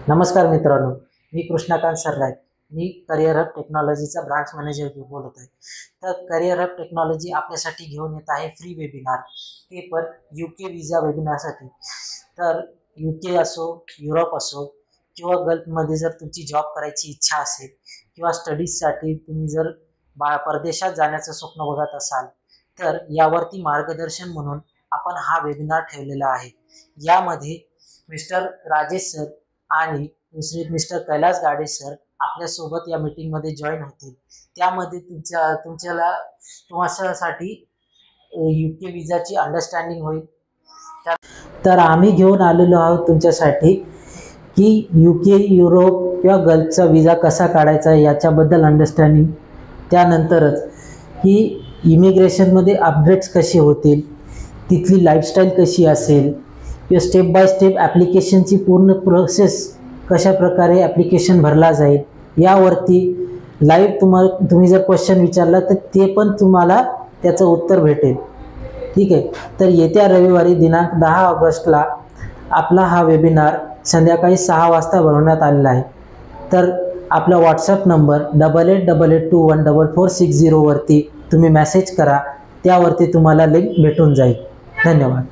नमस्कार मित्रांनो, मी कृष्णकांत सरराय. मी career hub टेक्नॉलॉजीचा ब्रांच मॅनेजर बोलत आहे. तर करिअर हब टेक्नॉलॉजी आपल्यासाठी घेऊन येत आहे फ्री वेबिनार, ते पण UK विजा वेबिनारसाठी. तर UK असो, युरोप असो किंवा गल्फमध्ये जर तुमची जॉब करायची इच्छा असेल किंवा स्टडीजसाठी तुम्ही जर परदेशात जाण्याचं स्वप्न बघत असाल, तर यावरती मार्गदर्शन म्हणून आपण हा वेबिनार ठेवलेला आहे. यामध्ये मिस्टर राजेश सर आणि दुसरे मिस्टर कैलास गाडे सर आपल्यासोबत या मीटिंगमध्ये जॉईन होतील. त्यामध्ये तुमच्यासाठी UK विजाची अंडरस्टँडिंग होईल. तर आम्ही घेऊन आलेलो आहोत तुमच्यासाठी की UK, युरोप किंवा गल्फचा विजा कसा काढायचा याच्याबद्दल अंडरस्टँडिंग. त्यानंतरच की इमिग्रेशनमध्ये अपडेट्स कसे होतील, तिथली लाईफस्टाईल कशी असेल किंवा स्टेप बाय स्टेप ॲप्लिकेशनची पूर्ण प्रोसेस कशा प्रकारे ॲप्लिकेशन भरला जाईल यावरती लाईव्ह तुम्ही जर क्वेश्चन विचारला तर ते पण तुम्हाला त्याचं उत्तर भेटेल. ठीक आहे. तर येत्या रविवारी दिनांक 10 ऑगस्टला आपला हा वेबिनार संध्याकाळी 6 वाजता भरवण्यात आलेला आहे. तर आपला व्हॉट्सअप नंबर 8888214460 वरती तुम्ही मेसेज करा, त्यावरती तुम्हाला लिंक भेटून जाईल. धन्यवाद.